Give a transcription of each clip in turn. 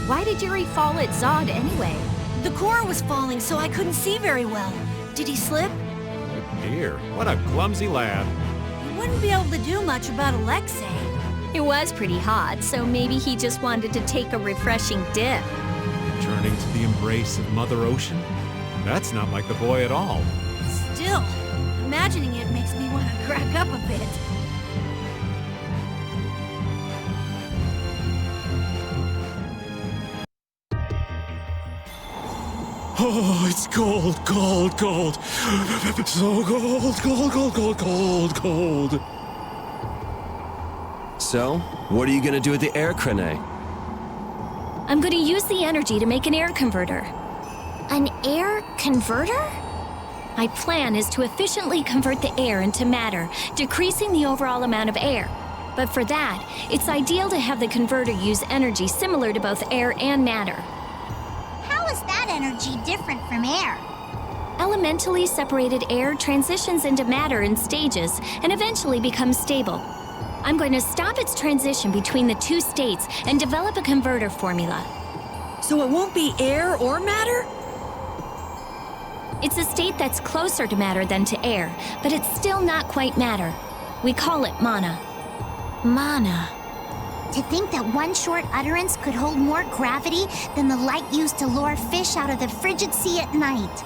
Why did Yuri fall at Zod anyway? The core was falling, so I couldn't see very well. Did he slip? Oh dear, what a clumsy lad. He wouldn't be able to do much about Alexei. It was pretty hot, so maybe he just wanted to take a refreshing dip. Returning to the embrace of Mother Ocean? That's not like the boy at all. Still, imagining it makes me want to crack up a bit. Oh, it's cold, cold, cold. So cold, cold, cold, cold, cold, cold. So, what are you gonna do with the air crane? I'm going to use the energy to make an air converter. An air converter? My plan is to efficiently convert the air into matter, decreasing the overall amount of air. But for that, it's ideal to have the converter use energy similar to both air and matter. How is that energy different from air? Elementally separated air transitions into matter in stages and eventually becomes stable. I'm going to stop its transition between the two states and develop a converter formula. So it won't be air or matter? It's a state that's closer to matter than to air, but it's still not quite matter. We call it mana. Mana. To think that one short utterance could hold more gravity than the light used to lure fish out of the frigid sea at night.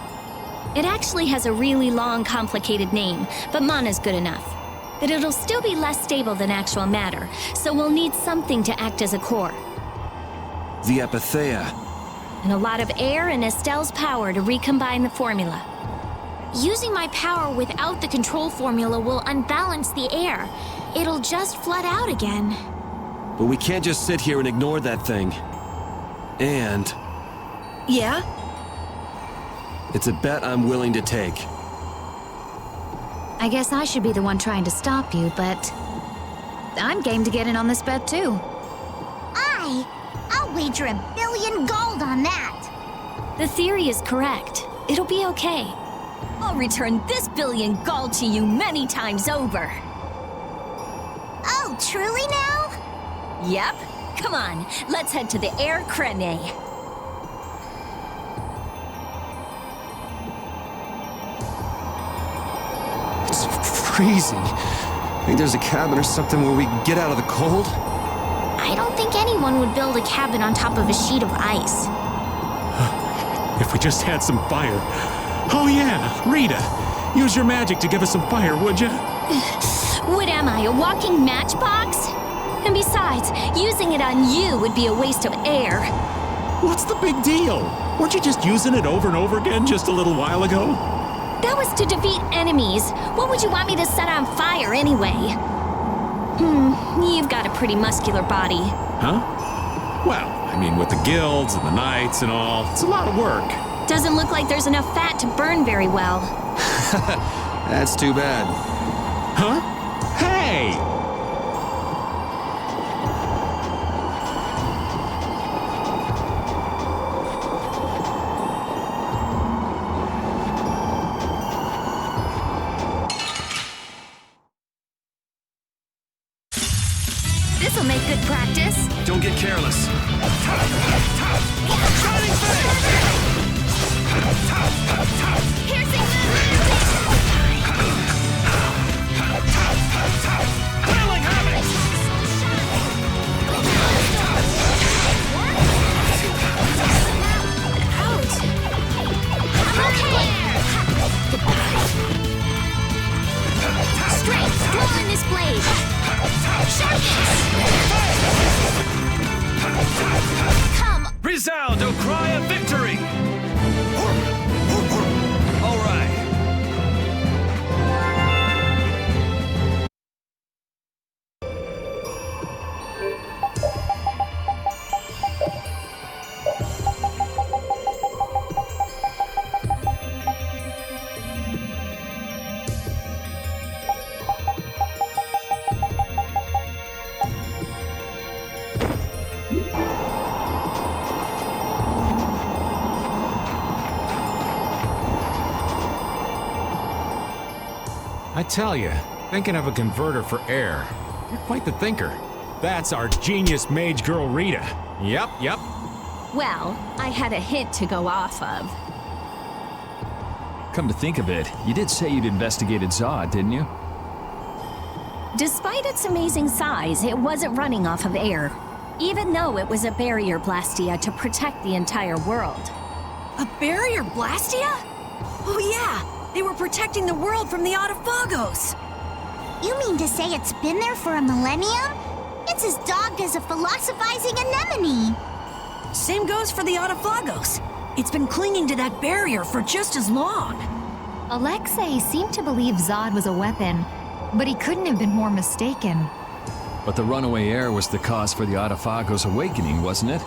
It actually has a really long, complicated name, but mana's good enough. But it'll still be less stable than actual matter, so we'll need something to act as a core. The Epithea. And a lot of air and Estelle's power to recombine the formula. Using my power without the control formula will unbalance the air. It'll just flood out again. But we can't just sit here and ignore that thing. And... Yeah? it's a bet I'm willing to take. I guess I should be the one trying to stop you, but... I'm game to get in on this bet, too. I'll wager 1 billion gold on that. The theory is correct. It'll be okay. I'll return this 1 billion gold to you many times over. Oh, truly now? Yep. Come on, let's head to the air crane. It's freezing. Think there's a cabin or something where we can get out of the cold? I don't think anyone would build a cabin on top of a sheet of ice. If we just had some fire. Oh yeah, Rita, use your magic to give us some fire, would you? What am I, a walking matchbox? And besides, using it on you would be a waste of air. What's the big deal? Weren't you just using it over and over again just a little while ago? That was to defeat enemies. What would you want me to set on fire anyway? You've got a pretty muscular body. Huh? Well, I mean, with the guilds and the knights and all, it's a lot of work. Doesn't look like there's enough fat to burn very well. That's too bad. Huh? Hey! This'll make good practice. Don't get careless. Shining Piercing Wailing havoc! Ouch! I'm okay! Strength, dwell in this blade! Come! Resound, O cry of victory! All right. I tell you, thinking of a converter for air. You're quite the thinker. That's our genius mage girl Rita. Yep. Well, I had a hint to go off of. Come to think of it, you did say you'd investigated Zod, didn't you? Despite its amazing size, it wasn't running off of air, even though it was a barrier blastia to protect the entire world. A barrier blastia? Oh yeah, they were protecting the world from the Autophagos. You mean to say it's been there for a millennium? It's as dogged as a philosophizing anemone. Same goes for the Autophagos. It's been clinging to that barrier for just as long. Alexei seemed to believe Zod was a weapon, but he couldn't have been more mistaken. But the runaway air was the cause for the Autophagos' awakening, wasn't it?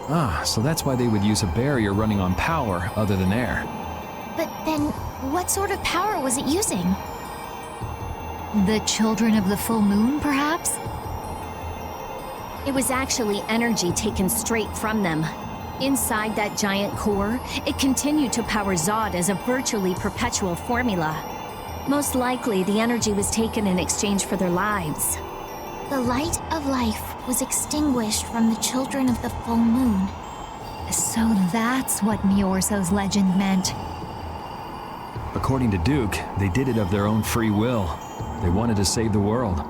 Ah, so that's why they would use a barrier running on power other than air. But then, what sort of power was it using? The children of the full moon, perhaps? It was actually energy taken straight from them. Inside that giant core, it continued to power Zod as a virtually perpetual formula. Most likely, the energy was taken in exchange for their lives. The light of life was extinguished from the children of the full moon. So that's what Miorso's legend meant. According to Duke, they did it of their own free will. They wanted to save the world.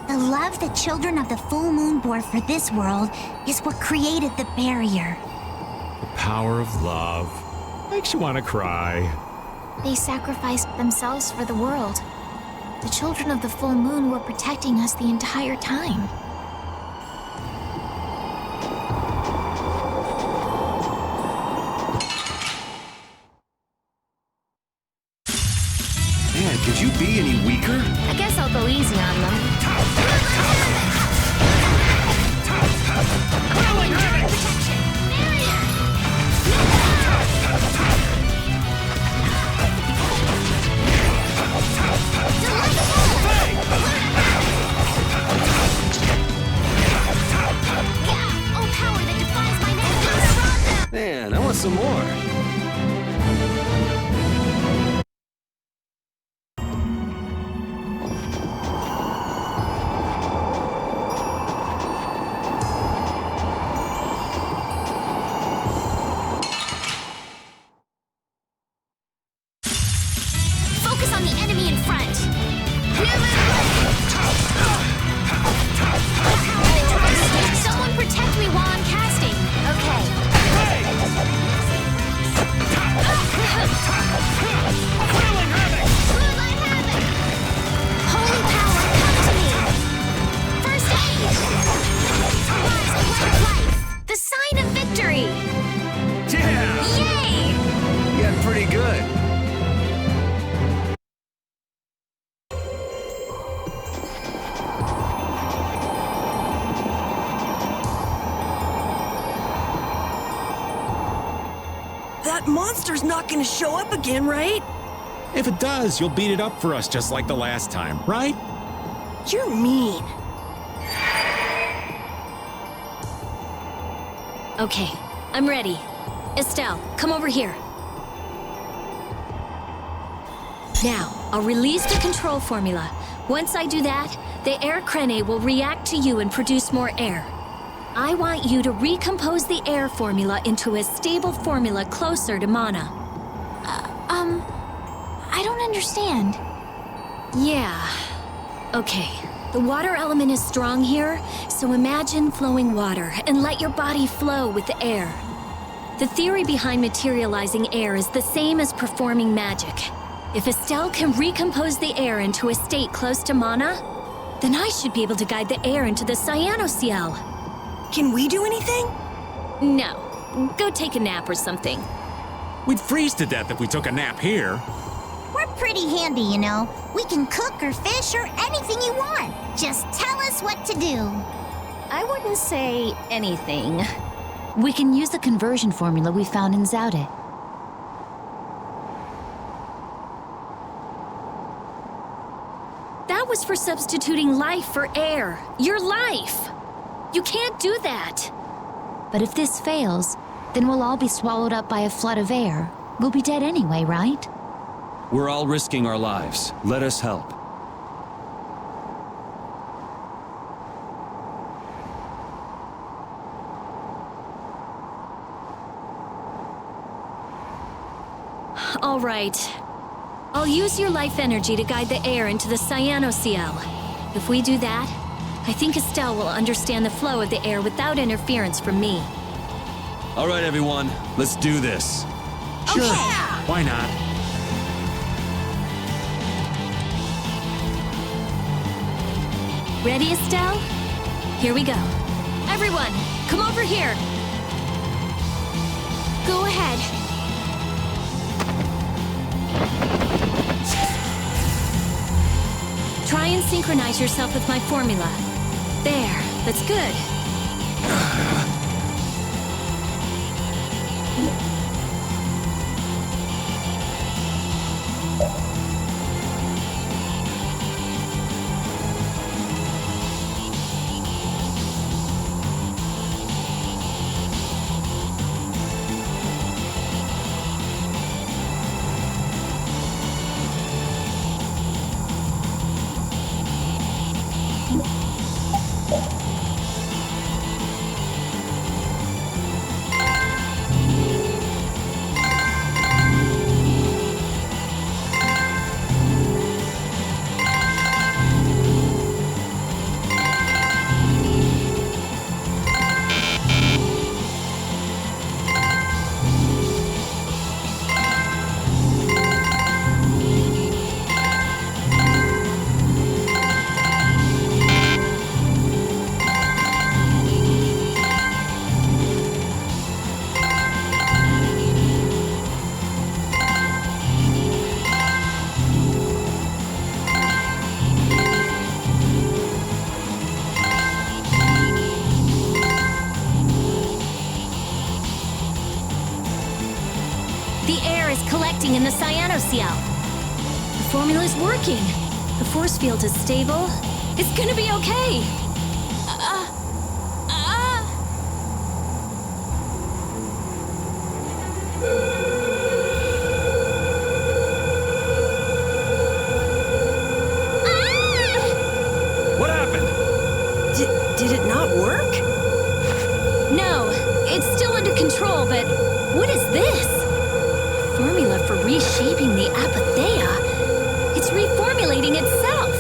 The love the children of the full moon bore for this world is what created the barrier. The power of love. Makes you want to cry. They sacrificed themselves for the world. The children of the full moon were protecting us the entire time. Man, could you be any weaker? I guess I'll go easy on them. Man, I want some more. Focus on the enemy in front. Someone protect me while I'm casting. Okay. Holy power, come to me. First aid. Rise of life. The sign of victory. Yeah! Yay! You got pretty good. That monster's not gonna show up again, right? If it does, you'll beat it up for us just like the last time, right? You're mean. Okay, I'm ready. Estelle, come over here. Now, I'll release the control formula. Once I do that, the air crene will react to you and produce more air. I want you to recompose the air formula into a stable formula closer to mana. I don't understand. Yeah. Okay. The water element is strong here, so imagine flowing water and let your body flow with the air. The theory behind materializing air is the same as performing magic. If Estelle can recompose the air into a state close to mana, then I should be able to guide the air into the cyanoceal. Can we do anything? No. Go take a nap or something. We'd freeze to death if we took a nap here. We're pretty handy, you know. We can cook or fish or anything you want. Just tell us what to do. I wouldn't say anything. We can use the conversion formula we found in Zaude. That was for substituting life for air. Your life! You can't do that! But if this fails, then we'll all be swallowed up by a flood of air. We'll be dead anyway, right? We're all risking our lives. Let us help. All right. I'll use your life energy to guide the air into the cyanociel. If we do that, I think Estelle will understand the flow of the air without interference from me. All right, everyone, let's do this. Sure. Why not? Ready, Estelle? Here we go. Everyone, come over here. Go ahead. Try and synchronize yourself with my formula. There, that's good. The air is collecting in the cyanociel. The formula's working. The force field is stable. It's gonna be okay. What happened? Did it not work? No, it's still under control, but what is this? Formula for reshaping the apatheia. It's reformulating itself.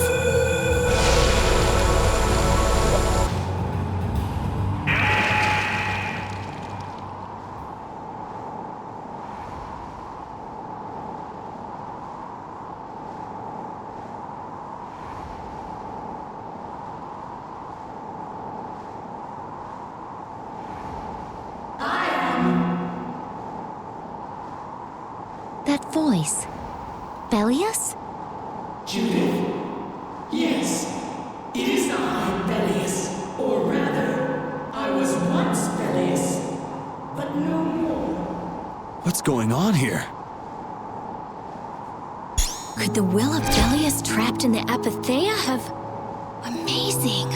That voice. Bellius? Judith? Yes, it is I, Bellius. Or rather, I was once Bellius, but no more. What's going on here? Could the will of Bellius trapped in the apatheia have... Amazing.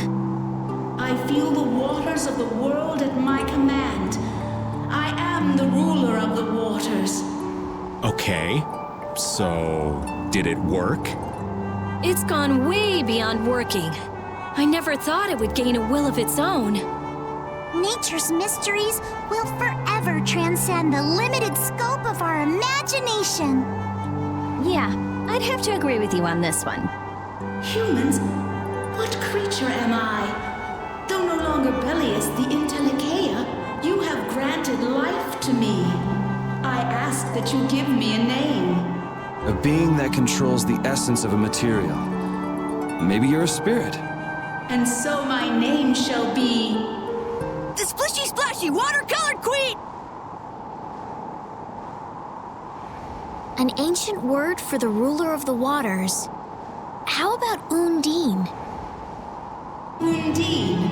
I feel the waters of the world at my command. I am the ruler of the waters. Okay, so did it work? It's gone way beyond working. I never thought it would gain a will of its own. Nature's mysteries will forever transcend the limited scope of our imagination. Yeah, I'd have to agree with you on this one. Humans? What creature am I? Though no longer Bellius the Intellicheia, you have granted life to me. I ask that you give me a name. A being that controls the essence of a material. Maybe you're a spirit. And so my name shall be... The Splishy Splashy Watercolored Queen! An ancient word for the ruler of the waters. How about Undine? Undine.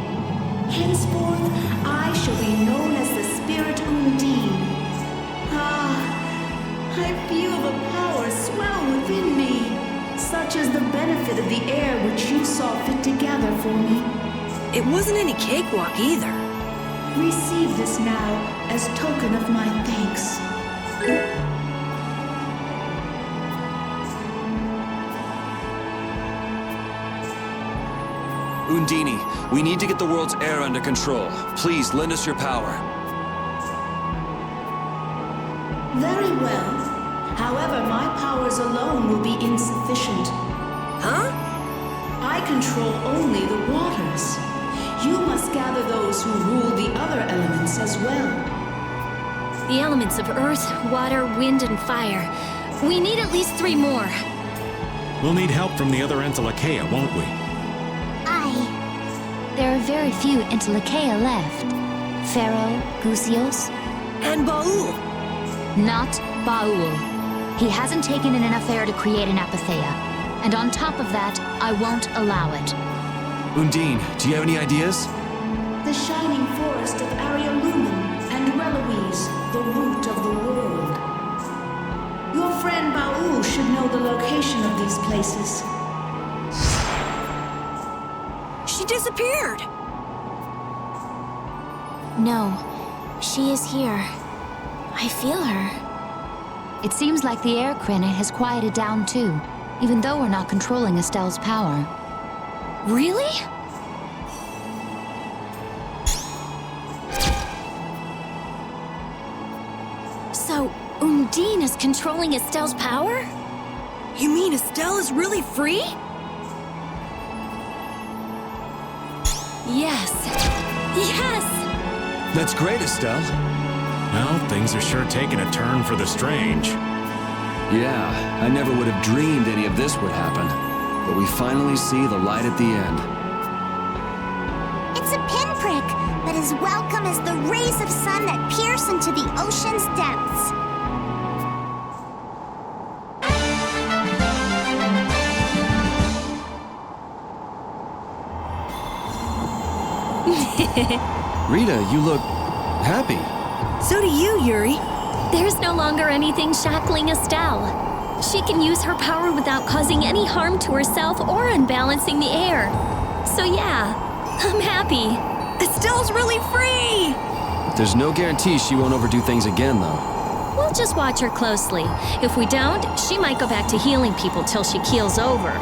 Henceforth, I shall be known as the Spirit Undine. I feel the power swell within me, such as the benefit of the air which you saw fit to gather for me. It wasn't any cakewalk either. Receive this now as token of my thanks. Undine, we need to get the world's air under control. Please lend us your power. Very well. However, my powers alone will be insufficient. Huh? I control only the waters. You must gather those who rule the other elements as well. The elements of earth, water, wind, and fire. We need at least 3 more. We'll need help from the other Entelecheia, won't we? There are very few Entelecheia left. Pharaoh, Gusios. And Baul. Not Baul. He hasn't taken in enough air to create an apatheia. And on top of that, I won't allow it. Undine, do you have any ideas? The shining forest of Arialumen and Reloise, the root of the world. Your friend Baul should know the location of these places. She disappeared. No, she is here. I feel her. It seems like the air crinate has quieted down too, even though we're not controlling Estelle's power. Really? So, Undine is controlling Estelle's power? You mean Estelle is really free? Yes. Yes! That's great, Estelle. Well, things are sure taking a turn for the strange. Yeah, I never would have dreamed any of this would happen. But we finally see the light at the end. It's a pinprick, but as welcome as the rays of sun that pierce into the ocean's depths. Rita, you look happy. So do you, Yuri. There's no longer anything shackling Estelle. She can use her power without causing any harm to herself or unbalancing the air. So yeah, I'm happy. Estelle's really free! There's no guarantee she won't overdo things again, though. We'll just watch her closely. If we don't, she might go back to healing people till she keels over.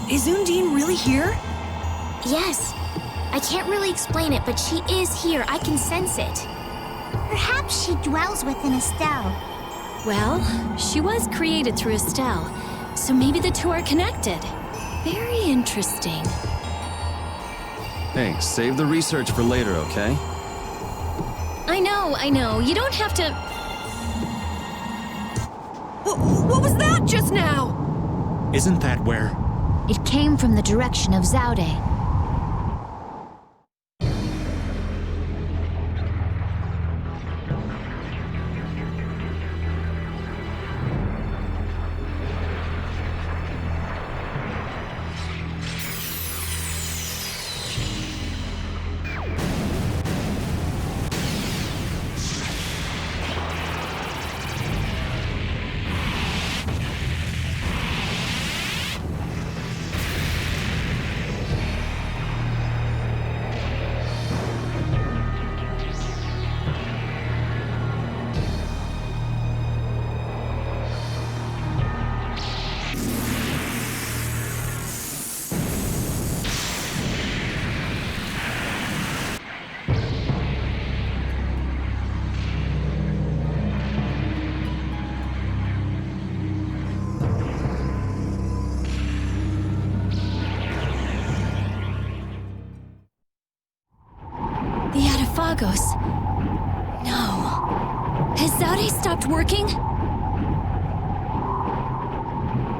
Is Undine really here? Yes. I can't really explain it, but she is here. I can sense it. Perhaps she dwells within Estelle. Well, she was created through Estelle, so maybe the two are connected. Very interesting. Hey, save the research for later, okay? I know. You don't have to... What was that just now? Isn't that where... It came from the direction of Zaude. Phagos. No. Has Zaude stopped working?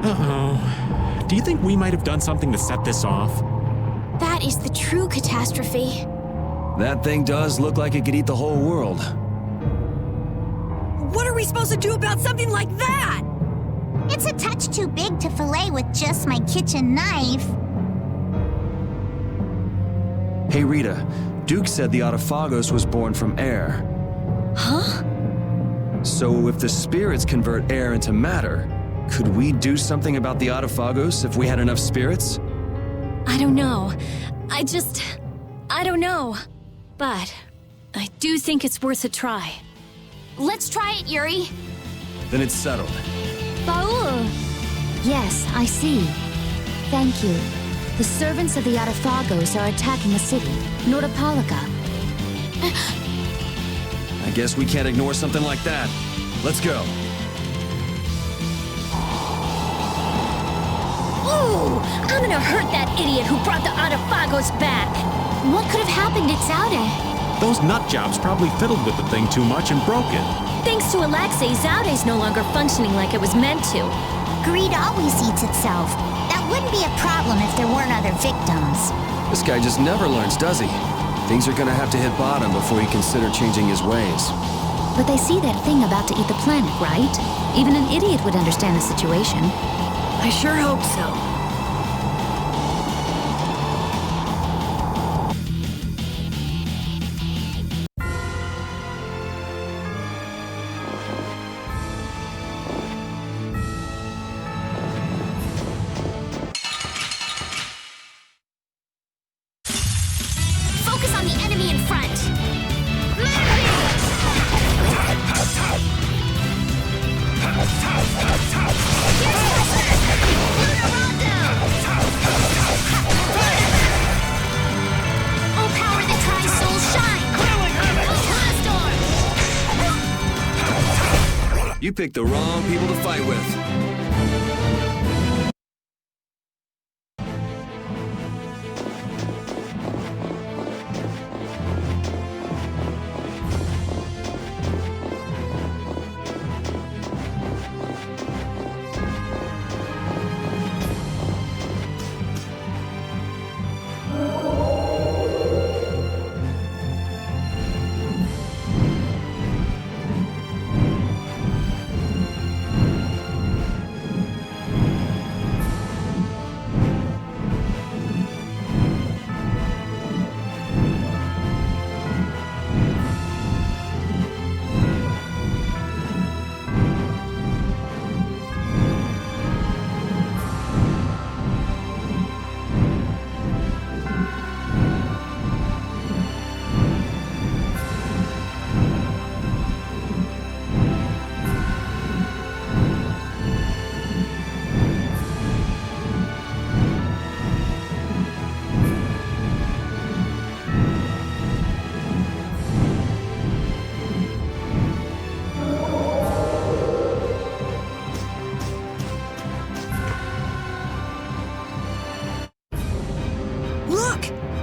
Uh-oh. Do you think we might have done something to set this off? That is the true catastrophe. That thing does look like it could eat the whole world. What are we supposed to do about something like that? It's a touch too big to fillet with just my kitchen knife. Hey Rita, Duke said the Autophagos was born from air. Huh? So if the spirits convert air into matter, could we do something about the Autophagos if we had enough spirits? I don't know. I don't know. But I do think it's worth a try. Let's try it, Yuri. Then it's settled. Baul! Yes, I see. Thank you. The servants of the Autophagos are attacking the city, Nordapalika. I guess we can't ignore something like that. Let's go. Ooh! I'm gonna hurt that idiot who brought the Autophagos back! What could have happened to Zaude? Those nut jobs probably fiddled with the thing too much and broke it. Thanks to Alexei, Zaude's no longer functioning like it was meant to. Greed always eats itself. That wouldn't be a problem if there weren't other victims. This guy just never learns, does he? Things are gonna have to hit bottom before he consider changing his ways. But they see that thing about to eat the planet, right? Even an idiot would understand the situation. I sure hope so. Focus on the enemy in front! Oh, power that tries soul shine! You picked the wrong people to fight with.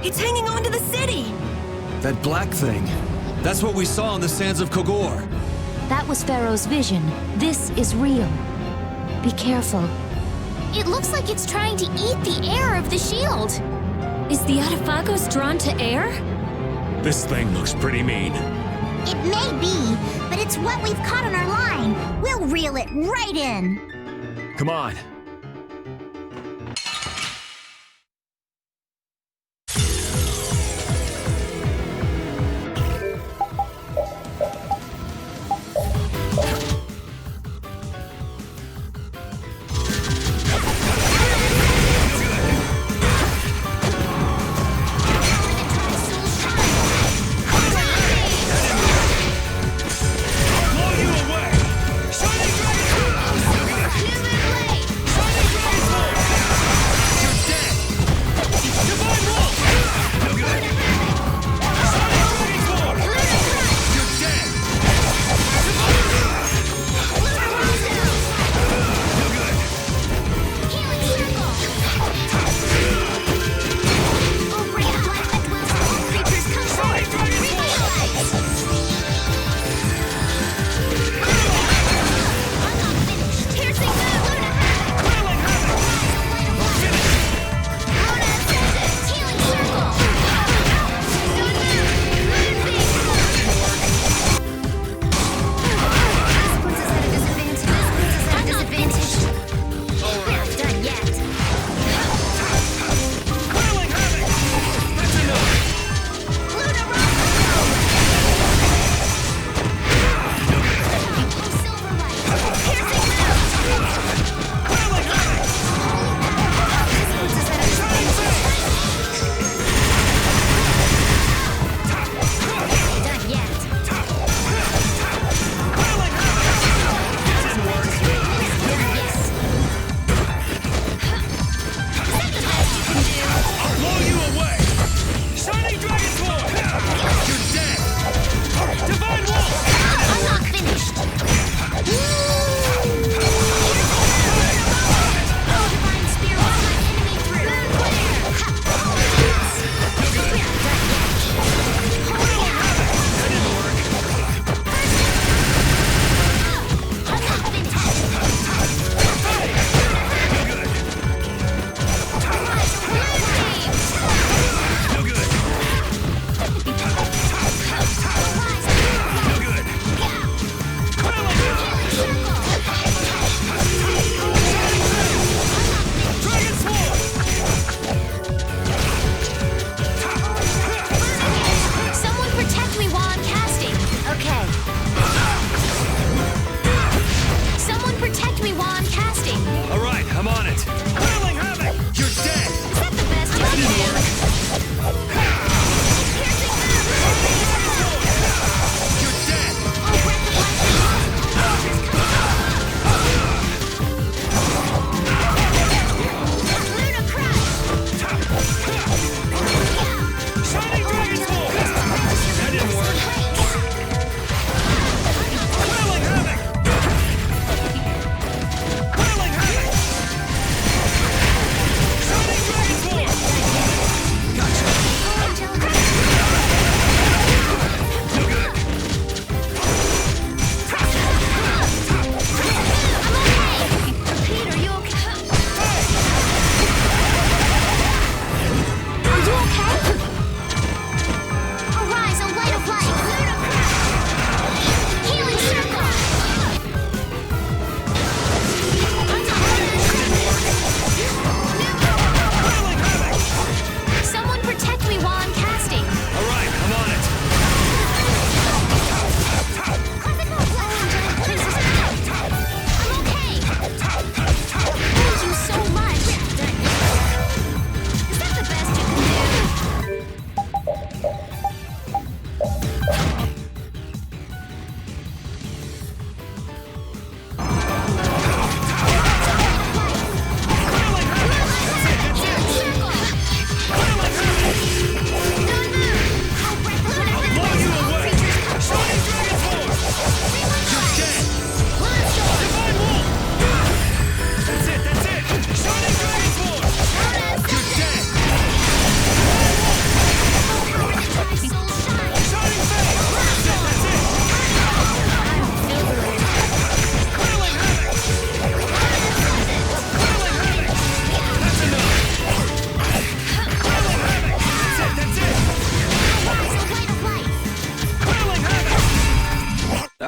It's hanging on to the city! That black thing. That's what we saw on the sands of Kogor. That was Pharaoh's vision. This is real. Be careful. It looks like it's trying to eat the air of the shield. Is the Autophagos drawn to air? This thing looks pretty mean. It may be, but it's what we've caught on our line. We'll reel it right in. Come on.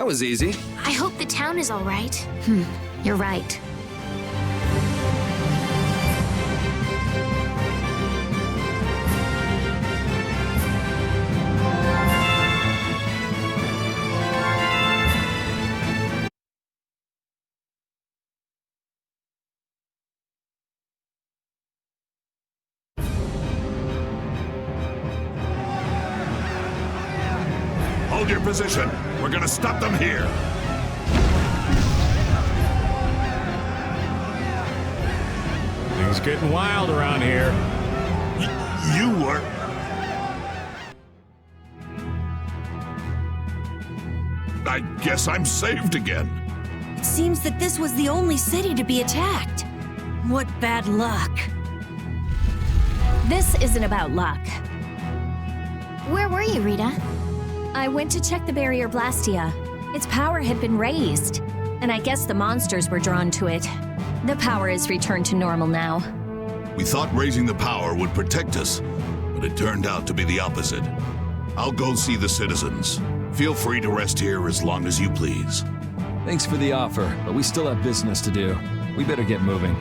was easy. I hope the town is all right. You're right. Hold your position. We're gonna stop them here. Things getting wild around here. You were... I guess I'm saved again. It seems that this was the only city to be attacked. What bad luck. This isn't about luck. Where were you, Rita? I went to check the barrier blastia. Its power had been raised, and I guess the monsters were drawn to it. The power is returned to normal now. We thought raising the power would protect us, but it turned out to be the opposite. I'll go see the citizens. Feel free to rest here as long as you please. Thanks for the offer, but we still have business to do. We better get moving.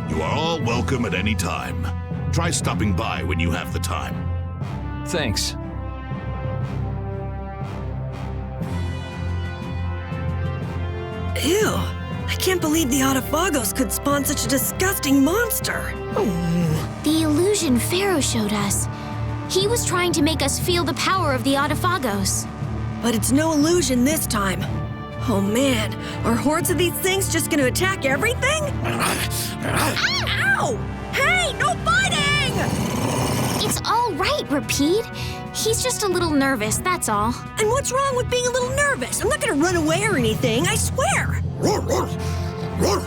You are all welcome at any time. Try stopping by when you have the time. Thanks. Ew. I can't believe the Autophagos could spawn such a disgusting monster. The illusion Pharaoh showed us. He was trying to make us feel the power of the Autophagos. But it's no illusion this time. Oh man, are hordes of these things just gonna attack everything? Ow! Hey, no fighting! It's all right, Repeat. He's just a little nervous, that's all. And what's wrong with being a little nervous? I'm not gonna run away or anything, I swear! Roar, roar, roar.